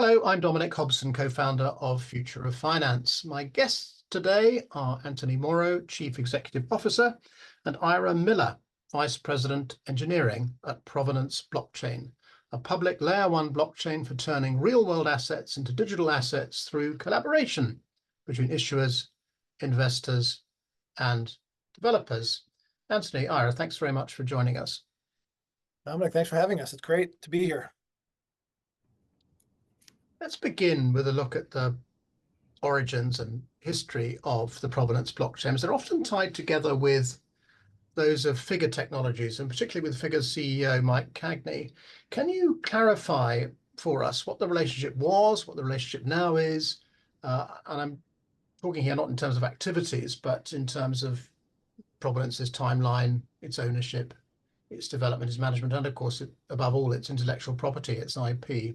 Hello, I'm Dominic Hobson, co-founder of Future of Finance. My guests today are Anthony Moro, Chief Executive Officer, and Ira Miller, Vice President Engineering at Provenance Blockchain, a public layer one blockchain for turning real-world assets into digital assets through collaboration between issuers, investors, and developers. Anthony, Ira, thanks very much for joining us. Dominic, thanks for having us. It's great to be here. Let's begin with a look at the origins and history of the Provenance blockchains. They're often tied together with those of Figure Technologies, and particularly with Figure's CEO, Mike Cagney. Can you clarify for us what the relationship was, what the relationship now is? And I'm talking here not in terms of activities, but in terms of Provenance's timeline, its ownership, its development, its management, and of course, above all, its intellectual property, its IP.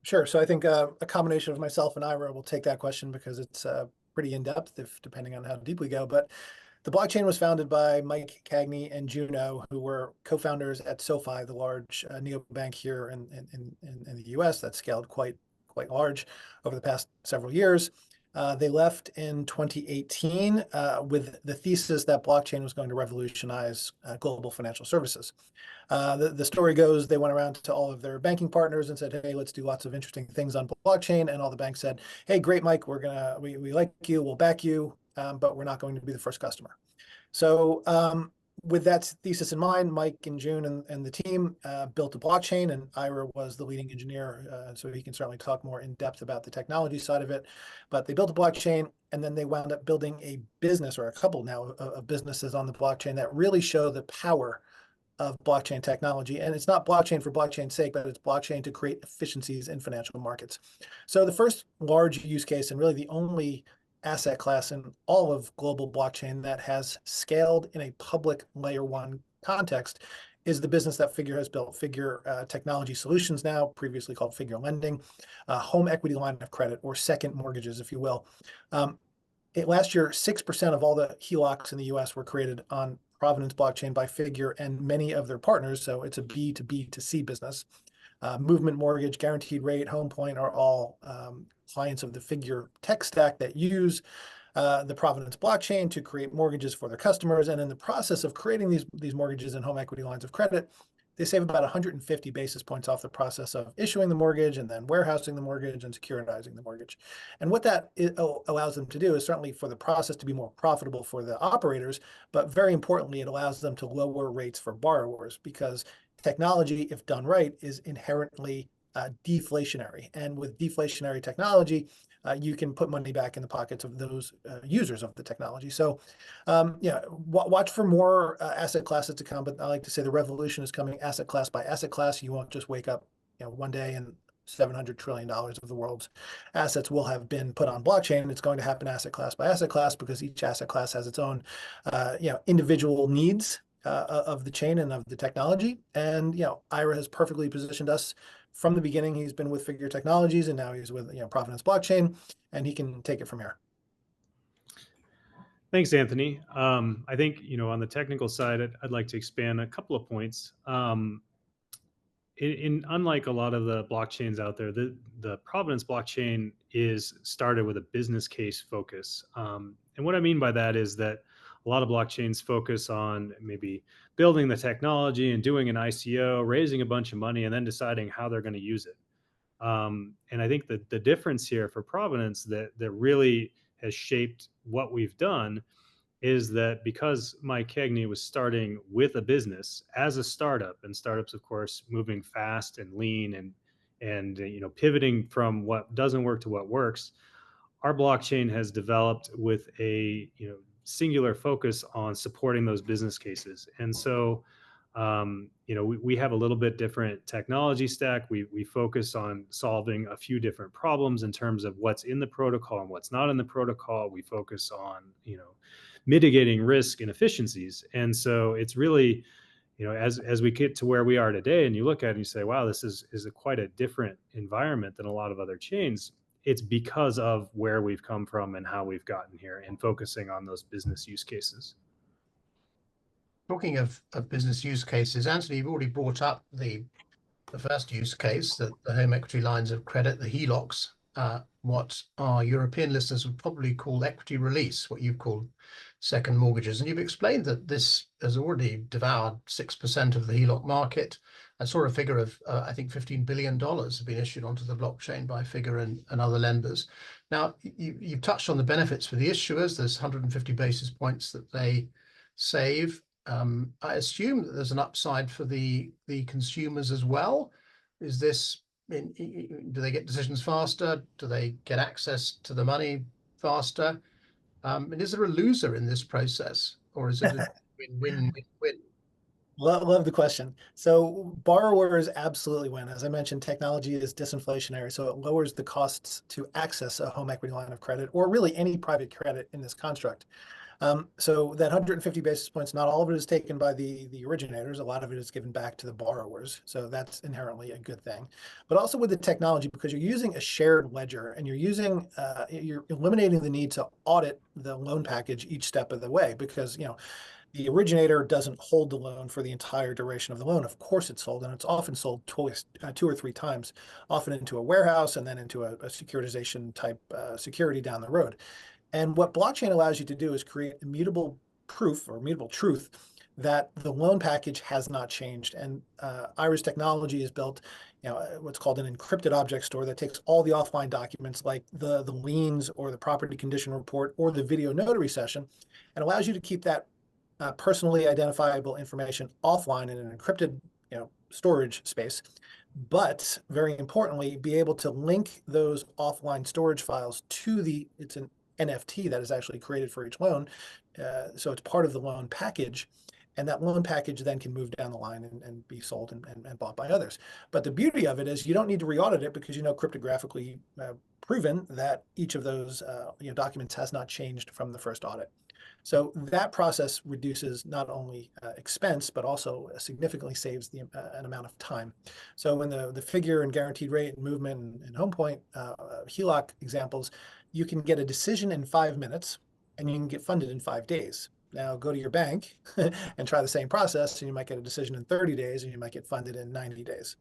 Sure. So I think a combination of myself and Ira will take that question because it's pretty in-depth, depending on how deep we go. But the blockchain was founded by Mike Cagney and Juno, who were co-founders at SoFi, the large neobank here in the US that scaled quite large over the past several years. They left in 2018 with the thesis that blockchain was going to revolutionize global financial services. The story goes, they went around to all of their banking partners and said, hey, let's do lots of interesting things on blockchain. And all the banks said, hey, great, Mike, we like you, we'll back you, but we're not going to be the first customer. So with that thesis in mind, Mike and June and the team built a blockchain, and Ira was the leading engineer, so he can certainly talk more in depth about the technology side of it. But they built a blockchain, and then they wound up building a business, or a couple now of businesses on the blockchain that really show the power of blockchain technology. And it's not blockchain for blockchain's sake, but it's blockchain to create efficiencies in financial markets. So the first large use case, and really the only asset class in all of global blockchain that has scaled in a public layer one context, is the business that Figure has built, Figure Technology Solutions, now previously called Figure Lending, home equity line of credit, or second mortgages, if you will. Last year, 6% of all the Helocs in the US were created on Provenance blockchain by Figure and many of their partners. So it's a B to B to C business. Movement Mortgage, Guaranteed Rate, Home Point are all clients of the Figure tech stack that use the Provenance blockchain to create mortgages for their customers. And in the process of creating these mortgages and home equity lines of credit, they save about 150 basis points off the process of issuing the mortgage and then warehousing the mortgage and securitizing the mortgage. And what that allows them to do is certainly for the process to be more profitable for the operators, but very importantly, it allows them to lower rates for borrowers, because technology, if done right, is inherently deflationary. And with deflationary technology, you can put money back in the pockets of those users of the technology. So watch for more asset classes to come, but I like to say the revolution is coming asset class by asset class. You won't just wake up one day and $700 trillion of the world's assets will have been put on blockchain. It's going to happen asset class by asset class, because each asset class has its own individual needs of the chain and of the technology. And Ira has perfectly positioned us from the beginning. He's been with Figure Technologies, and now he's with Provenance Blockchain, and he can take it from here. Thanks, Anthony. I think on the technical side, I'd like to expand a couple of points. Unlike a lot of the blockchains out there, the Provenance blockchain is started with a business case focus. And what I mean by that is that a lot of blockchains focus on maybe building the technology and doing an ICO, raising a bunch of money, and then deciding how they're going to use it. And I think that the difference here for Provenance that really has shaped what we've done is that because Mike Cagney was starting with a business as a startup, and startups, of course, moving fast and lean and pivoting from what doesn't work to what works, our blockchain has developed with a singular focus on supporting those business cases. And so we have a little bit different technology stack. We focus on solving a few different problems in terms of what's in the protocol and what's not in the protocol. We focus on mitigating risk and efficiencies. And so it's really as we get to where we are today, and you look at it and you say, wow, this is quite a different environment than a lot of other chains. It's because of where we've come from and how we've gotten here, and focusing on those business use cases. Talking of business use cases, Anthony, you've already brought up the the first use case, that the home equity lines of credit, the Helocs, what our European listeners would probably call equity release, what you've called second mortgages. And you've explained that this has already devoured 6% of the Heloc market. I saw a figure of, I think, $15 billion have been issued onto the blockchain by Figure and other lenders. Now, you've touched on the benefits for the issuers. There's 150 basis points that they save. I assume that there's an upside for the consumers as well. Is this, do they get decisions faster? Do they get access to the money faster? And is there a loser in this process, or is it a win-win-win? Love the question. So borrowers absolutely win. As I mentioned, technology is disinflationary, so it lowers the costs to access a home equity line of credit, or really any private credit in this construct. So that 150 basis points, not all of it is taken by the originators. A lot of it is given back to the borrowers. So that's inherently a good thing. But also with the technology, because you're using a shared ledger and you're eliminating the need to audit the loan package each step of the way, because, the originator doesn't hold the loan for the entire duration of the loan. Of course it's sold, and it's often sold twice, 2 or 3 times, often into a warehouse and then into a securitization type security down the road. And what blockchain allows you to do is create immutable proof or immutable truth that the loan package has not changed. And Ira's technology is built, what's called an encrypted object store that takes all the offline documents like the liens or the property condition report or the video notary session, and allows you to keep that personally identifiable information offline in an encrypted storage space, but very importantly, be able to link those offline storage files to it's an NFT that is actually created for each loan. So it's part of the loan package, and that loan package then can move down the line and be sold and bought by others. But the beauty of it is you don't need to re-audit it, because cryptographically proven that each of those documents has not changed from the first audit. So that process reduces not only expense, but also significantly saves an amount of time. So in the figure and guaranteed rate and movement and home point Heloc examples, you can get a decision in 5 minutes and you can get funded in 5 days. Now go to your bank and try the same process, and you might get a decision in 30 days and you might get funded in 90 days.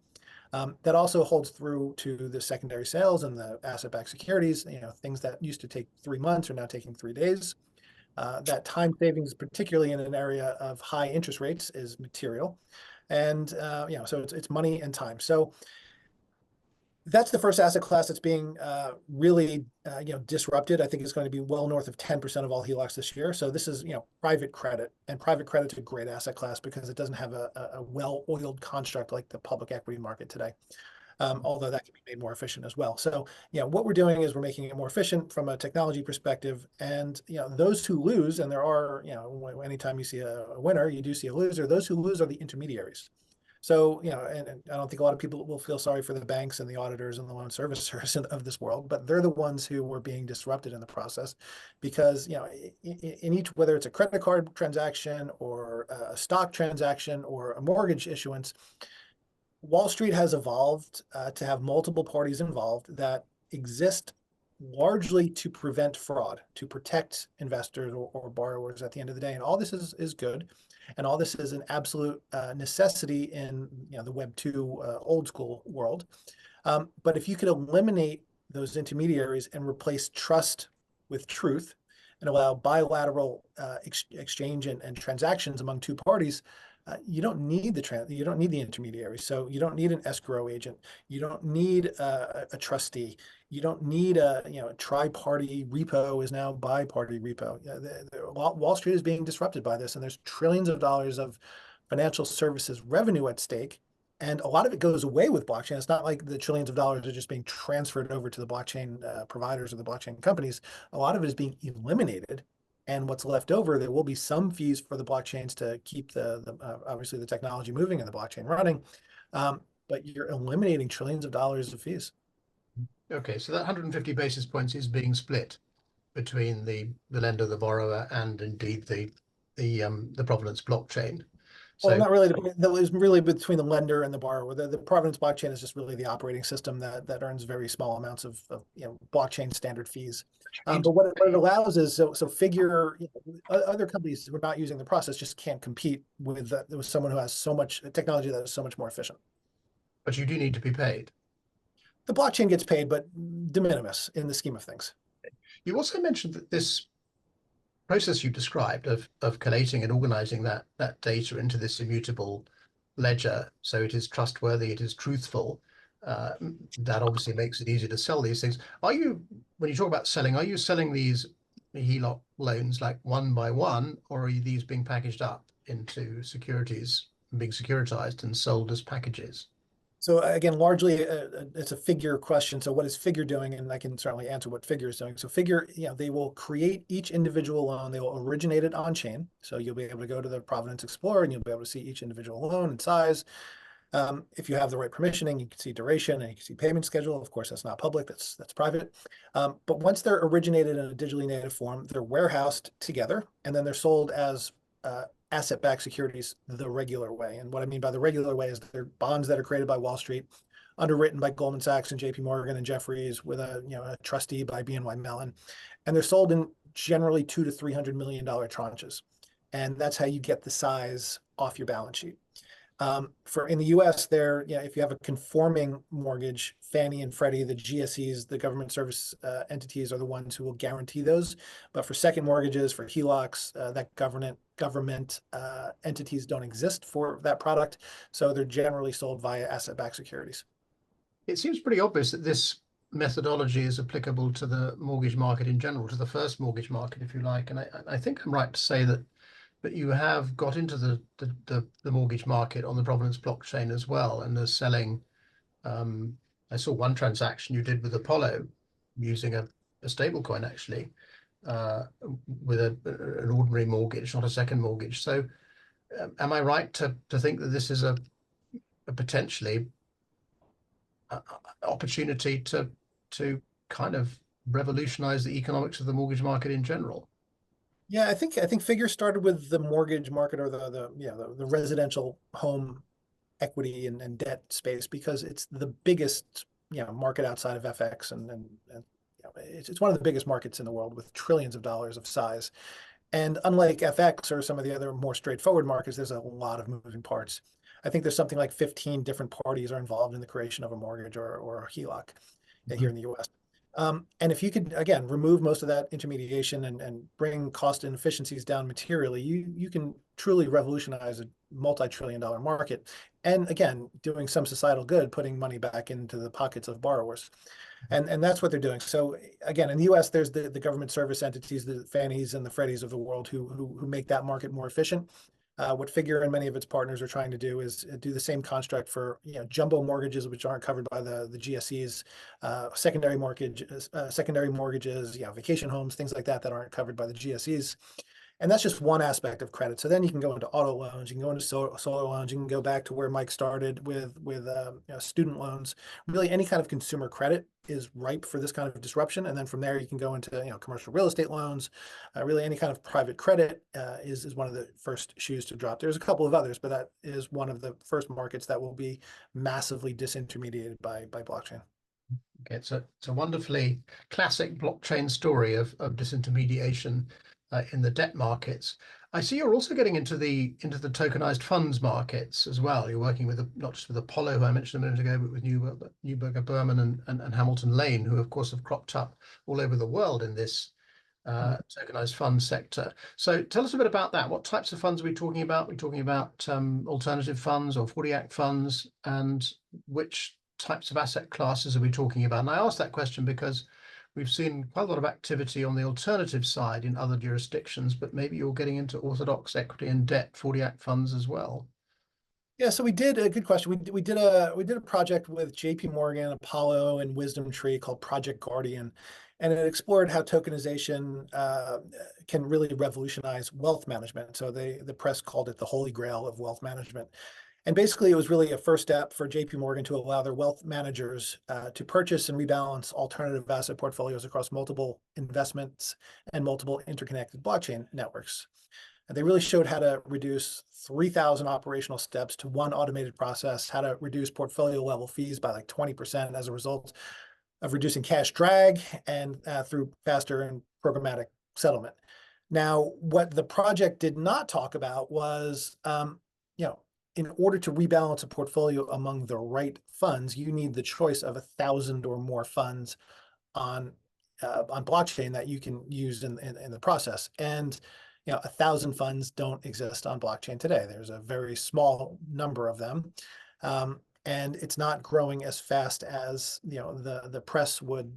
That also holds through to the secondary sales and the asset-backed securities. Things that used to take 3 months are now taking 3 days. That time savings, particularly in an area of high interest rates, is material. And so it's money and time. So that's the first asset class that's being really disrupted. I think it's going to be well north of 10% of all HELOCs this year. So this is private credit, and private credit's a great asset class because it doesn't have a well-oiled construct like the public equity market today. Although that can be made more efficient as well. So, what we're doing is we're making it more efficient from a technology perspective. And, those who lose, and there are, anytime you see a winner, you do see a loser. Those who lose are the intermediaries. So, and I don't think a lot of people will feel sorry for the banks and the auditors and the loan servicers of this world, but they're the ones who were being disrupted in the process because, in each, whether it's a credit card transaction or a stock transaction or a mortgage issuance, Wall Street has evolved to have multiple parties involved that exist largely to prevent fraud, to protect investors or borrowers at the end of the day. And all this is good. And all this is an absolute necessity in the Web 2 old school world. But if you could eliminate those intermediaries and replace trust with truth and allow bilateral exchange and transactions among two parties, you don't need the intermediary. So you don't need an escrow agent. You don't need a trustee. You don't need a tri-party repo is now bi-party repo. Wall Street is being disrupted by this, and there's trillions of dollars of financial services revenue at stake. And a lot of it goes away with blockchain. It's not like the trillions of dollars are just being transferred over to the blockchain providers or the blockchain companies. A lot of it is being eliminated. And what's left over, there will be some fees for the blockchains to keep obviously the technology moving and the blockchain running, but you're eliminating trillions of dollars of fees. Okay, so that 150 basis points is being split between the lender, the borrower, and indeed the Provenance blockchain. Well, not really. That was really between the lender and the borrower. The Provenance blockchain is just really the operating system that earns very small amounts of blockchain standard fees. But what it allows is so Figure, other companies who are not using the process just can't compete with someone who has so much technology that is so much more efficient. But you do need to be paid. The blockchain gets paid, but de minimis in the scheme of things. You also mentioned that this process you described of collating and organizing that data into this immutable ledger, so it is trustworthy, it is truthful. That obviously makes it easy to sell these things. Are you, when you talk about selling, are you selling these Heloc loans like one by one, or are these being packaged up into securities, being securitized and sold as packages? So again, largely it's a figure question. So what is Figure doing? And I can certainly answer what Figure is doing. So Figure, they will create each individual loan. They will originate it on chain. So you'll be able to go to the Provenance Explorer and you'll be able to see each individual loan and size. If you have the right permissioning, you can see duration and you can see payment schedule. Of course, that's not public, that's private. But once they're originated in a digitally native form, they're warehoused together and then they're sold as asset-backed securities the regular way. And what I mean by the regular way is they're bonds that are created by Wall Street, underwritten by Goldman Sachs and JP Morgan and Jefferies with a trustee by BNY Mellon. And they're sold in generally $200 to $300 million tranches. And that's how you get the size off your balance sheet. For in the U.S., if you have a conforming mortgage, Fannie and Freddie, the GSEs, the government service entities are the ones who will guarantee those. But for second mortgages, for HELOCs, that government entities don't exist for that product, so they're generally sold via asset-backed securities. It seems pretty obvious that this methodology is applicable to the mortgage market in general, to the first mortgage market, if you like. And I think I'm right to say that you have got into the mortgage market on the Provenance blockchain as well, and are selling. I saw one transaction you did with Apollo using a stable coin, actually, with an ordinary mortgage, not a second mortgage. So am I right to think that this is a potentially opportunity to kind of revolutionize the economics of the mortgage market in general? Yeah, I think Figure started with the mortgage market or the residential home equity and debt space because it's the biggest market outside of FX and it's one of the biggest markets in the world with trillions of dollars of size. And unlike FX or some of the other more straightforward markets, there's a lot of moving parts. I think there's something like 15 different parties are involved in the creation of a mortgage or a HELOC here in the US. And if you could, again, remove most of that intermediation and bring cost inefficiencies down materially, you can truly revolutionize a multi-trillion-dollar market. And again, doing some societal good, putting money back into the pockets of borrowers. And that's what they're doing. So again, in the US, there's the government service entities, the Fannies and the Freddies of the world who make that market more efficient. What Figure and many of its partners are trying to do is do the same construct for jumbo mortgages, which aren't covered by the GSEs, secondary mortgages, vacation homes, things like that aren't covered by the GSEs. And that's just one aspect of credit. So then you can go into auto loans, you can go into solar loans, you can go back to where Mike started with student loans. Really, any kind of consumer credit is ripe for this kind of disruption. And then from there, you can go into commercial real estate loans. Really, any kind of private credit is one of the first shoes to drop. There's a couple of others, but that is one of the first markets that will be massively disintermediated by blockchain. Okay, it's a wonderfully classic blockchain story of disintermediation in the debt markets. I see you're also getting into the tokenized funds markets as well. You're working with not just with Apollo, who I mentioned a minute ago, but with Neuberger Berman and Hamilton Lane, who of course have cropped up all over the world in this tokenized fund sector. So tell us a bit about that. What types of funds are we talking about? We're talking about alternative funds or 40 Act funds, and which types of asset classes are we talking about? And I ask that question because we've seen quite a lot of activity on the alternative side in other jurisdictions, but maybe you're getting into orthodox equity and debt 40 Act funds as well. Yeah, so we did a good question. We did a project with JP Morgan, Apollo, and Wisdom Tree called Project Guardian, and it explored how tokenization can really revolutionize wealth management. So the press called it the holy grail of wealth management. And basically, it was really a first step for JP Morgan to allow their wealth managers to purchase and rebalance alternative asset portfolios across multiple investments and multiple interconnected blockchain networks. And they really showed how to reduce 3,000 operational steps to one automated process, how to reduce portfolio level fees by like 20% as a result of reducing cash drag and through faster and programmatic settlement. Now, what the project did not talk about was, in order to rebalance a portfolio among the right funds, you need the choice of 1,000 or more funds on blockchain that you can use in the process. And 1,000 funds don't exist on blockchain today. There's a very small number of them, and it's not growing as fast as the press would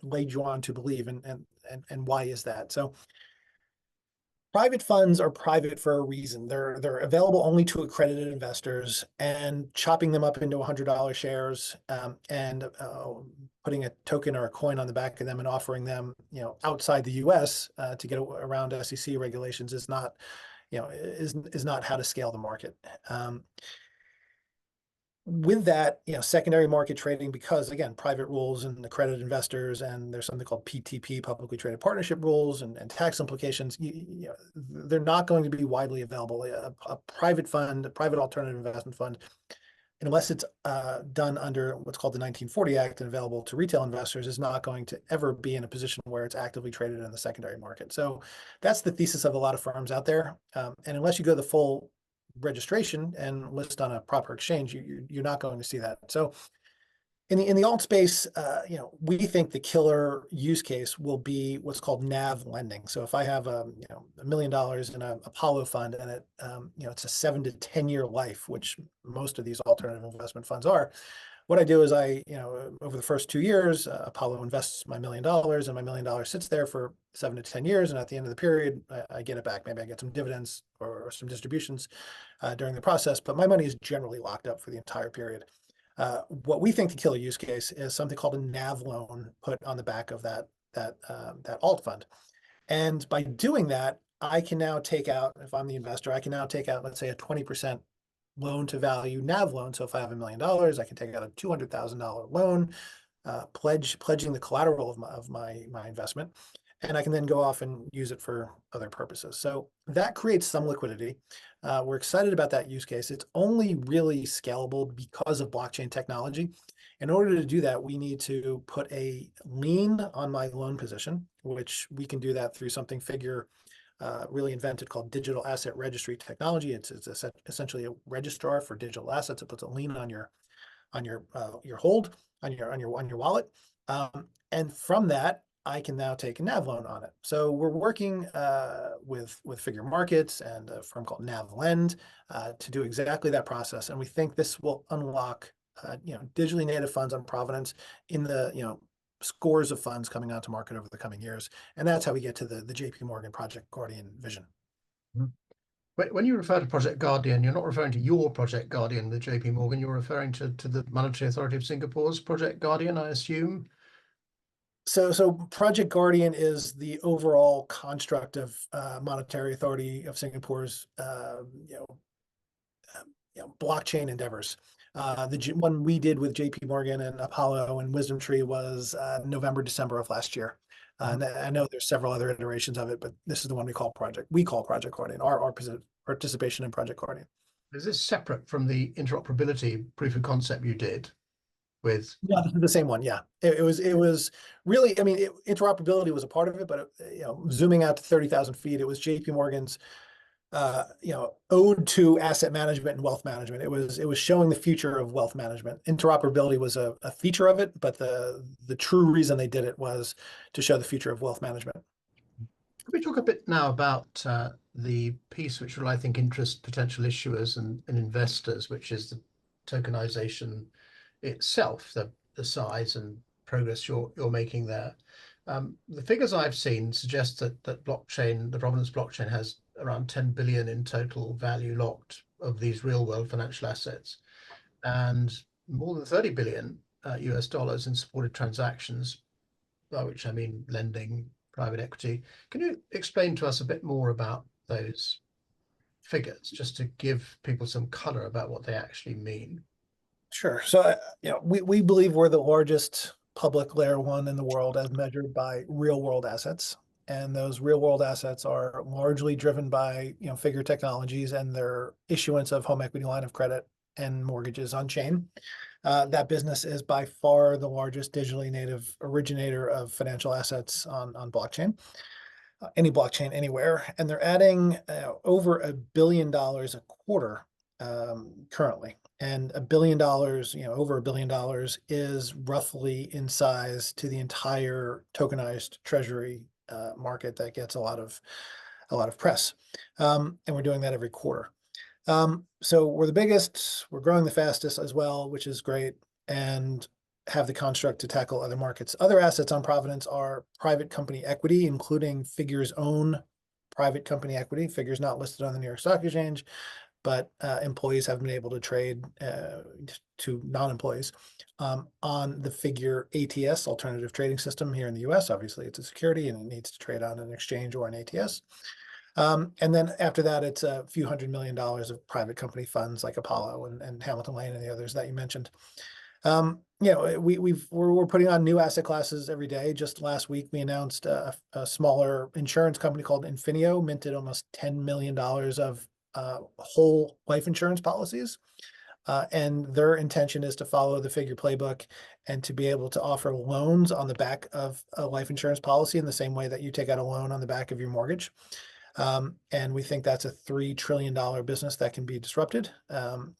lead you on to believe. And why is that? So private funds are private for a reason. They're available only to accredited investors, and chopping them up into $100 shares and putting a token or a coin on the back of them and offering them, outside the U.S. To get around SEC regulations is not, is not how to scale the market. With that, secondary market trading, because again, private rules and accredited investors, and there's something called PTP, publicly traded partnership rules, and tax implications, they're not going to be widely available. A private fund, a private alternative investment fund, unless it's done under what's called the 1940 Act and available to retail investors, is not going to ever be in a position where it's actively traded in the secondary market. So that's the thesis of a lot of firms out there. And unless you go the full registration and list on a proper exchange, you're not going to see that. So in the alt space, we think the killer use case will be what's called NAV lending. So if I have $1 million in a Apollo fund, and it's a 7 to 10 year life, which most of these alternative investment funds are. What I do is over the first 2 years, Apollo invests my $1 million, and my $1 million sits there for 7 to 10 years. And at the end of the period, I get it back. Maybe I get some dividends or some distributions during the process, but my money is generally locked up for the entire period. What we think the killer use case is something called a NAV loan put on the back of that alt fund. And by doing that, I can now take out, if I'm the investor, I can now take out, let's say, a 20% loan to value NAV loan. So if I have $1 million, I can take out a $200,000 loan, pledging the collateral of my investment, and I can then go off and use it for other purposes. So that creates some liquidity. We're excited about that use case. It's only really scalable because of blockchain technology. In order to do that, we need to put a lien on my loan position, which we can do that through something Figure really invented called digital asset registry technology. It's essentially a registrar for digital assets. It puts a lien on your hold on your wallet, and from that I can now take a NAV loan on it. So we're working with Figure Markets and a firm called NAV Lend to do exactly that process, and we think this will unlock digitally native funds on Provenance in the scores of funds coming out to market over the coming years. And that's how we get to the JP Morgan Project Guardian vision. When you refer to Project Guardian, you're not referring to your Project Guardian, the JP Morgan, you're referring to the Monetary Authority of Singapore's Project Guardian, I assume? So Project Guardian is the overall construct of Monetary Authority of Singapore's blockchain endeavors. The one we did with JP Morgan and Apollo and Wisdom Tree was November, December of last year. And I know there's several other iterations of it, but this is the one we call Project Guardian, our participation in Project Guardian. Is this separate from the interoperability proof of concept you did with? Yeah, this is the same one. Yeah, it was really, interoperability was a part of it, but zooming out to 30,000 feet, it was JP Morgan's ode to asset management and wealth management. It was showing the future of wealth management. Interoperability was a feature of it, but the true reason they did it was to show the future of wealth management. Can we talk a bit now about the piece which will, I think, interest potential issuers and investors, which is the tokenization itself, the size and progress you're making there. The figures I've seen suggest that the Provenance blockchain has around 10 billion in total value locked of these real world financial assets, and more than 30 billion US dollars in supported transactions, by which I mean lending, private equity. Can you explain to us a bit more about those figures, just to give people some color about what they actually mean? Sure. So, we believe we're the largest public layer one in the world as measured by real world assets. And those real world assets are largely driven by, Figure Technologies and their issuance of home equity line of credit and mortgages on chain. That business is by far the largest digitally native originator of financial assets on blockchain, any blockchain anywhere. And they're adding over $1 billion a quarter currently. And $1 billion, over $1 billion is roughly in size to the entire tokenized treasury market that gets a lot of press. And we're doing that every quarter. So we're the biggest, we're growing the fastest as well, which is great, and have the construct to tackle other markets. Other assets on Provenance are private company equity, including Figure's own private company equity. Figure's not listed on the New York Stock Exchange, but employees have been able to trade to non-employees on the Figure ATS, alternative trading system here in the US. Obviously, it's a security and it needs to trade on an exchange or an ATS. And then after that, it's a few $100 million of private company funds like Apollo and Hamilton Lane and the others that you mentioned. We're putting on new asset classes every day. Just last week, we announced a smaller insurance company called Infinio minted almost $10 million of whole life insurance policies. And their intention is to follow the Figure playbook and to be able to offer loans on the back of a life insurance policy in the same way that you take out a loan on the back of your mortgage. And we think that's a $3 trillion business that can be disrupted.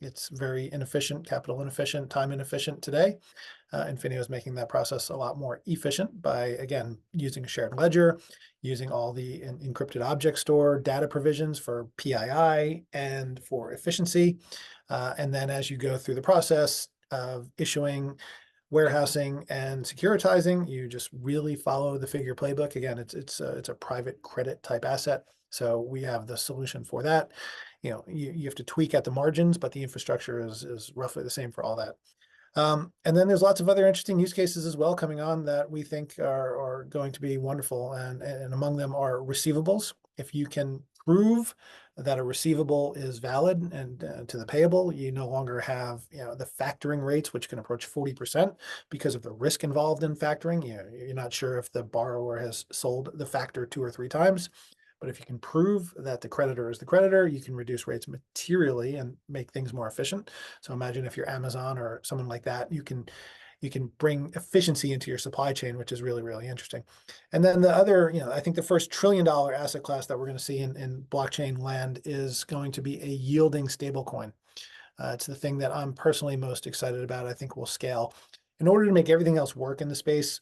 It's very inefficient, capital inefficient, time inefficient today. Infinio is making that process a lot more efficient by, again, using a shared ledger, using all the encrypted object store data provisions for PII and for efficiency. And then as you go through the process of issuing, warehousing, and securitizing, you just really follow the Figure playbook. Again, it's a private credit type asset. So we have the solution for that. You have to tweak at the margins, but the infrastructure is roughly the same for all that. And then there's lots of other interesting use cases as well coming on that we think are going to be wonderful. And among them are receivables. If you can prove that a receivable is valid and to the payable, you no longer have the factoring rates, which can approach 40% because of the risk involved in factoring. You're not sure if the borrower has sold the factor 2 or 3 times. But if you can prove that the creditor is the creditor, you can reduce rates materially and make things more efficient. So imagine if you're Amazon or someone like that, you can bring efficiency into your supply chain, which is really, really interesting. And then the other, I think the first $1 trillion asset class that we're going to see in blockchain land is going to be a yielding stablecoin. It's the thing that I'm personally most excited about. I think will scale. In order to make everything else work in the space,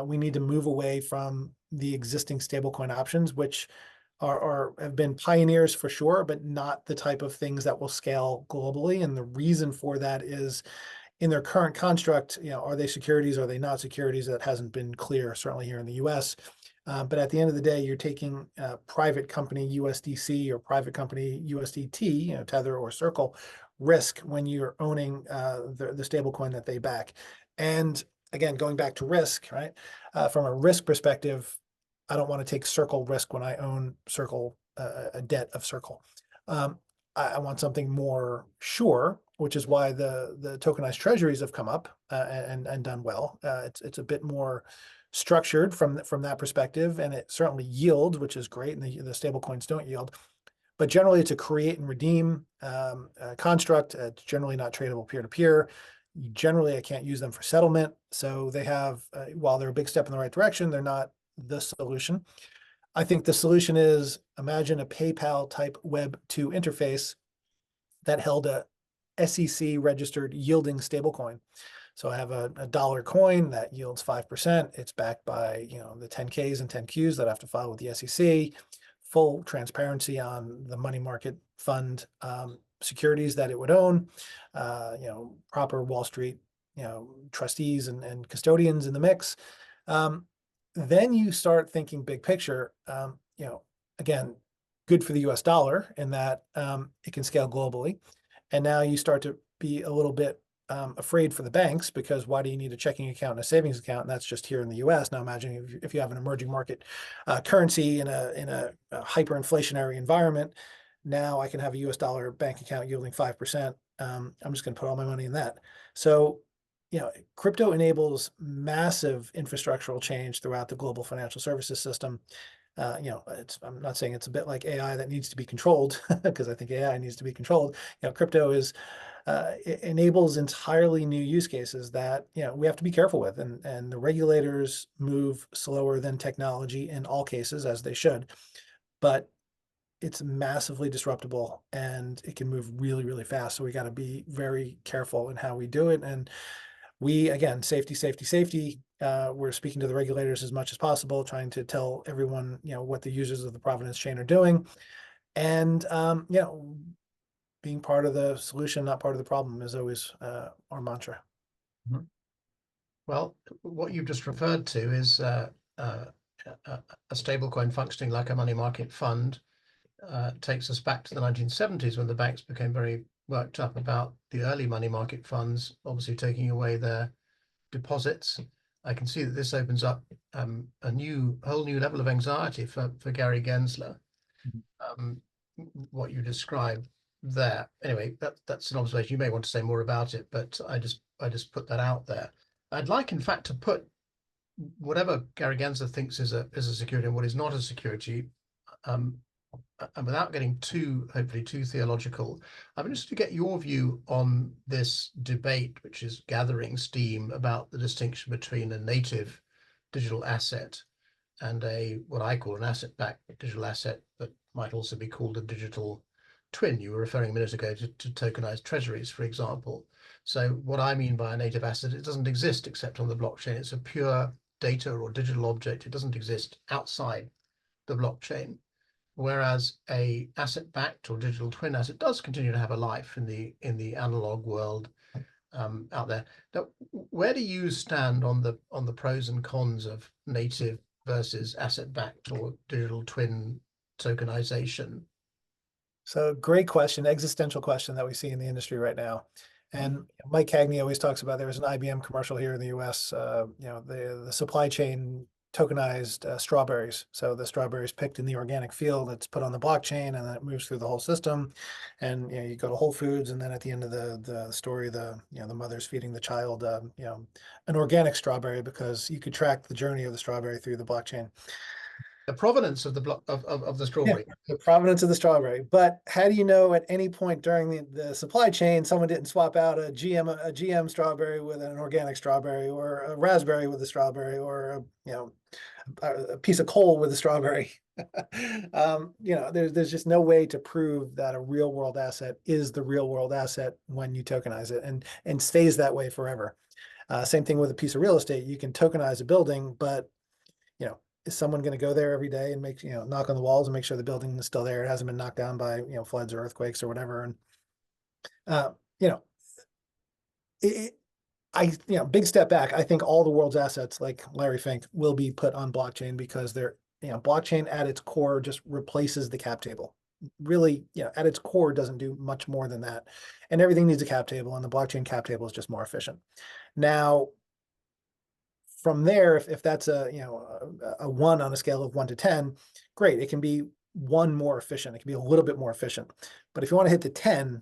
we need to move away from the existing stablecoin options, which have been pioneers for sure, but not the type of things that will scale globally. And the reason for that is in their current construct, are they securities? Are they not securities? That hasn't been clear, certainly here in the US. But at the end of the day, you're taking private company USDC or private company USDT, Tether or Circle risk when you're owning the stablecoin that they back. And again, going back to risk, right? From a risk perspective, I don't want to take Circle risk when I own Circle, a debt of Circle. I want something more sure, which is why the tokenized treasuries have come up and done well. It's a bit more structured from that perspective, and it certainly yields, which is great, and the stable coins don't yield. But generally, it's a create and redeem construct. It's generally not tradable peer-to-peer. Generally, I can't use them for settlement. So they have, while they're a big step in the right direction, they're not the solution. I think the solution is imagine a PayPal type Web 2 interface that held a SEC registered yielding stablecoin. So I have a dollar coin that yields 5%. It's backed by the 10Ks and 10Qs that I have to file with the SEC. Full transparency on the money market fund securities that it would own. Proper Wall Street trustees and custodians in the mix. Then you start thinking big picture, again, good for the US dollar in that it can scale globally. And now you start to be a little bit afraid for the banks, because why do you need a checking account and a savings account? And that's just here in the US. Now imagine if you have an emerging market currency in a hyperinflationary environment. Now I can have a US dollar bank account yielding 5%. I'm just going to put all my money in that. So crypto enables massive infrastructural change throughout the global financial services system. I'm not saying it's a bit like AI that needs to be controlled, because I think AI needs to be controlled. Crypto it enables entirely new use cases that we have to be careful with, and the regulators move slower than technology in all cases, as they should. But it's massively disruptible and it can move really, really fast. So we got to be very careful in how we do it. And we, again, safety, safety, safety. We're speaking to the regulators as much as possible, trying to tell everyone, what the users of the Provenance chain are doing. And, being part of the solution, not part of the problem, is always our mantra. Mhm. Well, what you've just referred to is a stablecoin functioning like a money market fund. Takes us back to the 1970s when the banks became very worked up about the early money market funds, obviously taking away their deposits. I can see that this opens up a whole new level of anxiety for Gary Gensler. What you described there. Anyway, that's an observation. You may want to say more about it, but I just put that out there. I'd like, in fact, to put whatever Gary Gensler thinks is a security and what is not a security, and without getting hopefully too theological, I'm interested to get your view on this debate, which is gathering steam, about the distinction between a native digital asset and what I call an asset-backed digital asset, but might also be called a digital twin. You were referring a minute ago to tokenized treasuries, for example. So what I mean by a native asset, it doesn't exist except on the blockchain. It's a pure data or digital object. It doesn't exist outside the blockchain. Whereas a asset-backed or digital twin asset does continue to have a life in the analog world out there. Now, where do you stand on the pros and cons of native versus asset-backed or digital twin tokenization? So great question, existential question that we see in the industry right now. And Mike Cagney always talks about, there was an IBM commercial here in the US, the supply chain tokenized strawberries. So the strawberries picked in the organic field, it's put on the blockchain, and then it moves through the whole system. And you go to Whole Foods, and then at the end of the story, the mother's feeding the child an organic strawberry, because you could track the journey of the strawberry through the blockchain. The provenance of the strawberry. Yeah, the provenance of the strawberry. But how do you know at any point during the supply chain someone didn't swap out a GM strawberry with an organic strawberry, or a raspberry with a strawberry, or a piece of coal with a strawberry? There's just no way to prove that a real world asset is the real world asset when you tokenize it, and stays that way forever. Same thing with a piece of real estate. You can tokenize a building, but is someone going to go there every day and knock on the walls and make sure the building is still there? It hasn't been knocked down by floods or earthquakes or whatever. And big step back. I think all the world's assets, like Larry Fink, will be put on blockchain, because they're blockchain at its core just replaces the cap table. Really, at its core doesn't do much more than that, and everything needs a cap table, and the blockchain cap table is just more efficient. Now, from there, if that's a 1 on a scale of 1 to 10, great. It can be 1 more efficient. It can be a little bit more efficient. But if you want to hit the 10,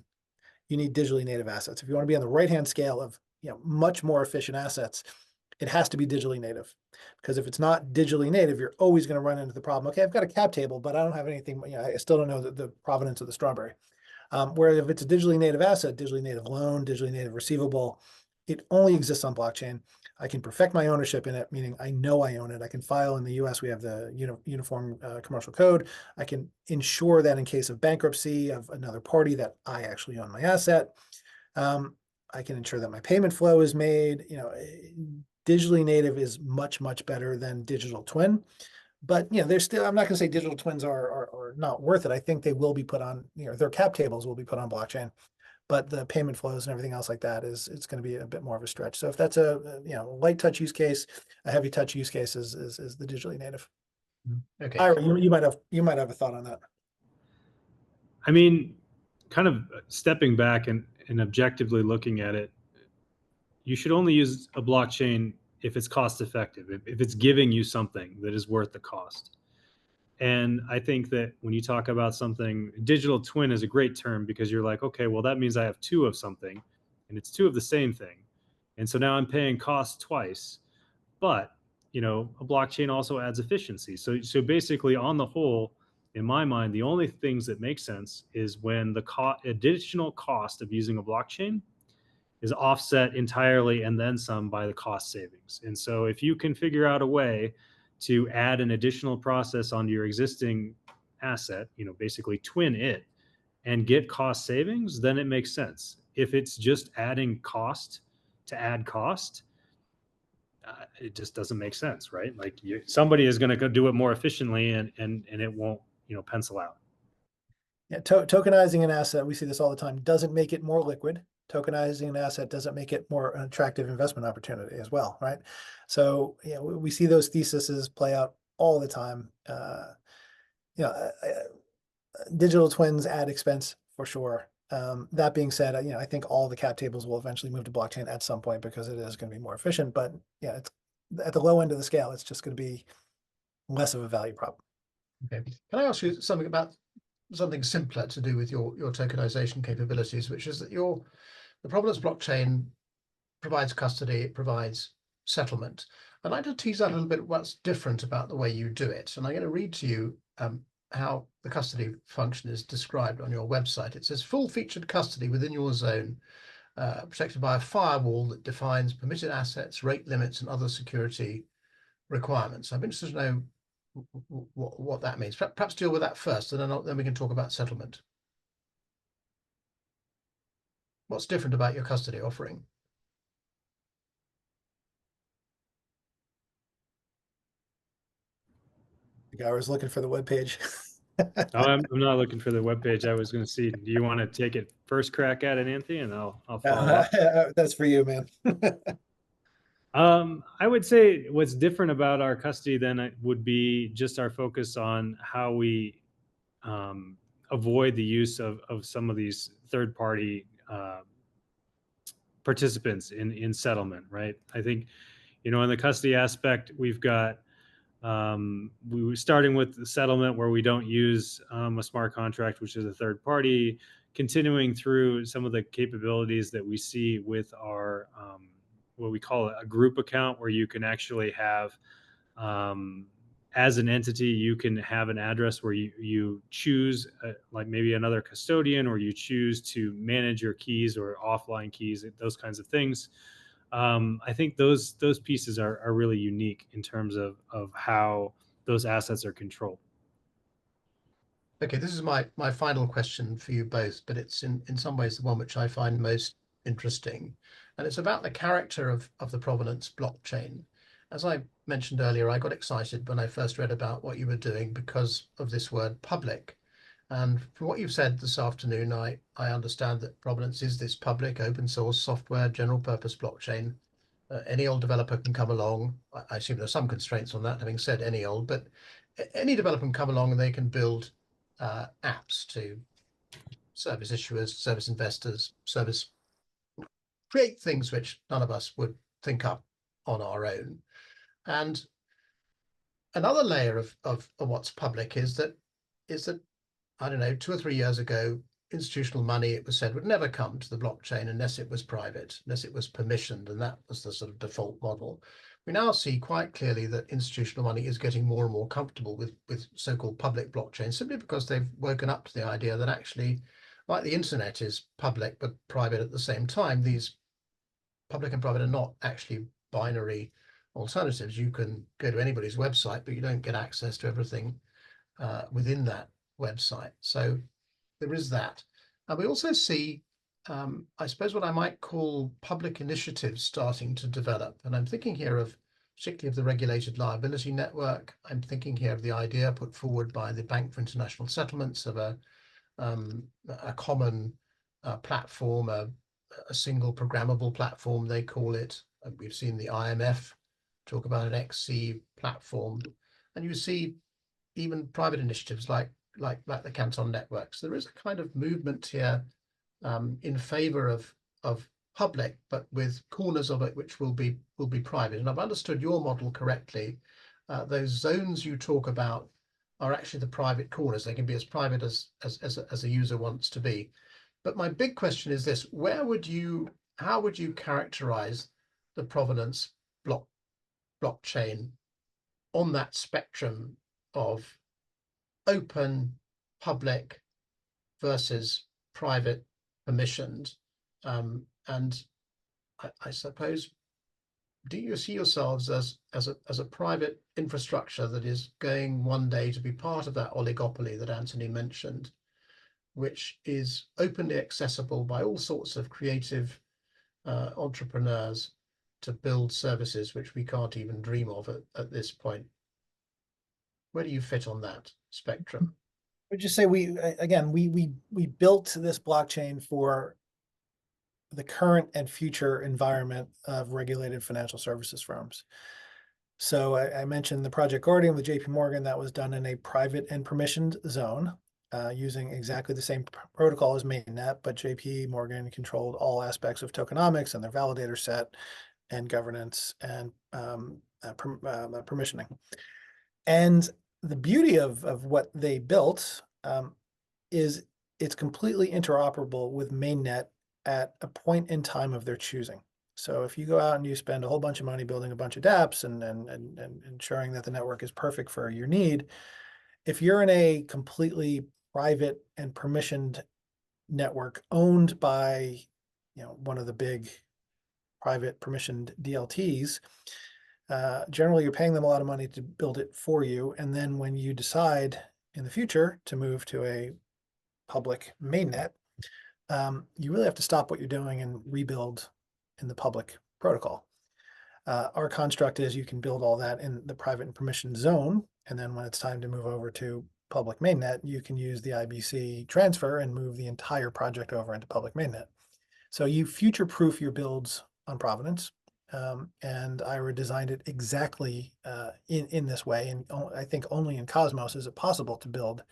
you need digitally native assets. If you want to be on the right-hand scale of much more efficient assets, it has to be digitally native. Because if it's not digitally native, you're always going to run into the problem. Okay, I've got a cap table, but I don't have anything. I still don't know the provenance of the strawberry. Whereas if it's a digitally native asset, digitally native loan, digitally native receivable, it only exists on blockchain. I can perfect my ownership in it, meaning I know I own it. I can file in the US, we have the Uniform Commercial Code. I can ensure that in case of bankruptcy of another party, that I actually own my asset. I can ensure that my payment flow is made. Digitally native is much, much better than digital twin. But there's still, I'm not going to say digital twins are not worth it. I think they will be put on, their cap tables will be put on blockchain. But the payment flows and everything else like that it's going to be a bit more of a stretch. So if that's a light touch use case, a heavy touch use case is the digitally native. Okay. Ira, you might have a thought on that. I mean, kind of stepping back and objectively looking at it, you should only use a blockchain if it's cost effective, if it's giving you something that is worth the cost. And I think that when you talk about something, digital twin is a great term, because you're like, okay, well, that means I have 2 of something, and it's 2 of the same thing. And so now I'm paying cost twice. But, a blockchain also adds efficiency. So basically, on the whole, in my mind, the only things that make sense is when the additional cost of using a blockchain is offset entirely and then some by the cost savings. And so if you can figure out a way to add an additional process onto your existing asset, basically twin it and get cost savings, then it makes sense. If it's just adding cost to add cost, it just doesn't make sense, right? Like somebody is going to go do it more efficiently, and it won't, pencil out. Yeah, tokenizing an asset, we see this all the time, doesn't make it more liquid. Tokenizing an asset doesn't make it more an attractive investment opportunity as well, right? So yeah, we see those theses play out all the time. Digital twins add expense for sure. That being said, I think all the cap tables will eventually move to blockchain at some point because it is going to be more efficient. But yeah, it's at the low end of the scale, it's just going to be less of a value problem. Okay. Can I ask you something about something simpler to do with your tokenization capabilities, which is that the Provenance blockchain provides custody, it provides settlement. I'd like to tease out a little bit what's different about the way you do it. And I'm going to read to you how the custody function is described on your website. It says full-featured custody within your zone, protected by a firewall that defines permitted assets, rate limits, and other security requirements. I'm interested to know what that means. Perhaps deal with that first, and then we can talk about settlement. What's different about your custody offering? The guy was looking for the webpage. Oh, I'm not looking for the webpage. I was going to see, do you want to take it first crack at it, Anthony, and I'll follow up? That's for you, man. I would say what's different about our custody then would be just our focus on how we avoid the use of some of these third-party participants in settlement, right? I think, in the custody aspect, we've got we were starting with the settlement where we don't use a smart contract, which is a third party, continuing through some of the capabilities that we see with our what we call a group account, where you can actually have as an entity, you can have an address where you choose like maybe another custodian, or you choose to manage your keys or offline keys, those kinds of things. I think those pieces are really unique in terms of how those assets are controlled. Okay, this is my final question for you both, but it's in some ways the one which I find most interesting, and it's about the character of the Provenance blockchain. As I mentioned earlier, I got excited when I first read about what you were doing because of this word public. And from what you've said this afternoon, I understand that Provenance is this public open source software general purpose blockchain. Any old developer can come along. I assume there's some constraints on that, having said any old, but any developer can come along and they can build apps to service issuers, service investors, create things which none of us would think up on our own. And another layer of what's public is that I don't know, 2 or 3 years ago, institutional money, it was said, would never come to the blockchain unless it was private, unless it was permissioned, and that was the sort of default model. We now see quite clearly that institutional money is getting more and more comfortable with so-called public blockchains, simply because they've woken up to the idea that actually, like the internet is public but private at the same time, these public and private are not actually binary alternatives. You can go to anybody's website, but you don't get access to everything within that website. So there is that. And we also see, I suppose, what I might call public initiatives starting to develop. And I'm thinking here of particularly of the Regulated Liability Network. I'm thinking here of the idea put forward by the Bank for International Settlements of a common platform, a single programmable platform, they call it. We've seen the IMF talk about an XC platform. And you see even private initiatives like the Canton networks. There is a kind of movement here in favor of public, but with corners of it which will be private. And I've understood your model correctly. Those zones you talk about are actually the private corners. They can be as private as a user wants to be. But my big question is this: how would you characterize the Provenance blockchain on that spectrum of open, public versus private, permissioned? And I suppose do you see yourselves as a private infrastructure that is going one day to be part of that oligopoly that Anthony mentioned, which is openly accessible by all sorts of creative entrepreneurs to build services which we can't even dream of at this point? Where do you fit on that spectrum? I would just say we built this blockchain for the current and future environment of regulated financial services firms. So I mentioned the Project Guardian with JP Morgan. That was done in a private and permissioned zone using exactly the same protocol as mainnet, but JP Morgan controlled all aspects of tokenomics and their validator set and governance and permissioning. And the beauty of what they built is it's completely interoperable with mainnet at a point in time of their choosing. So if you go out and you spend a whole bunch of money building a bunch of dApps and ensuring that the network is perfect for your need, if you're in a completely private and permissioned network owned by, one of the big private permissioned DLTs, generally you're paying them a lot of money to build it for you. And then when you decide in the future to move to a public mainnet, you really have to stop what you're doing and rebuild in the public protocol. Our construct is you can build all that in the private and permission zone, and then when it's time to move over to public mainnet, you can use the IBC transfer and move the entire project over into public mainnet. So you future-proof your builds on Provenance, and Ira designed it exactly in this way. And I think only in Cosmos is it possible to build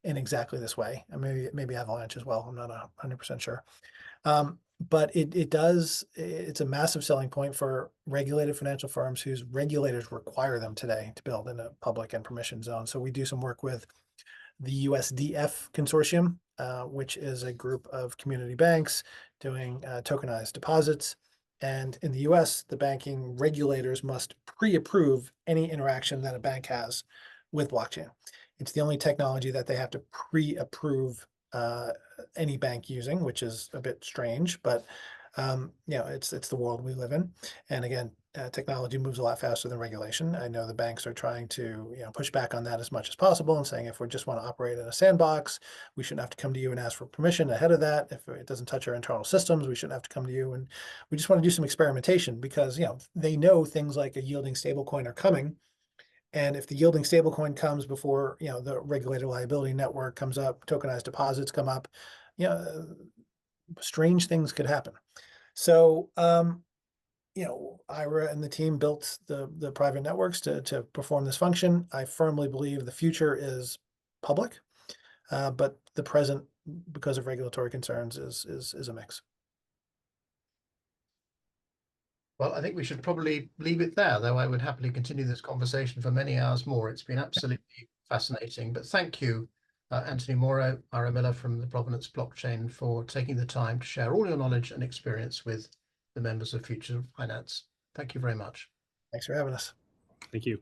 in exactly this way, and maybe Avalanche as well. I'm not 100% sure. But it's a massive selling point for regulated financial firms whose regulators require them today to build in a public and permission zone. So we do some work with the USDF Consortium, which is a group of community banks doing tokenized deposits. And in the US, the banking regulators must pre-approve any interaction that a bank has with blockchain. It's the only technology that they have to pre-approve any bank using, which is a bit strange, but it's the world we live in. And again, technology moves a lot faster than regulation. I know the banks are trying to push back on that as much as possible and saying if we just want to operate in a sandbox, we shouldn't have to come to you and ask for permission ahead of that. If it doesn't touch our internal systems, we shouldn't have to come to you. And we just want to do some experimentation because they know things like a yielding stablecoin are coming. And if the yielding stablecoin comes before the regulated liability network comes up, tokenized deposits come up, strange things could happen. So Ira and the team built the private networks to perform this function. I firmly believe the future is public, but the present, because of regulatory concerns, is a mix. Well, I think we should probably leave it there, though I would happily continue this conversation for many hours more. It's been absolutely fascinating. But thank you, Anthony Moro, Ira Miller from the Provenance Blockchain, for taking the time to share all your knowledge and experience with the members of Future Finance. Thank you very much. Thanks for having us. Thank you.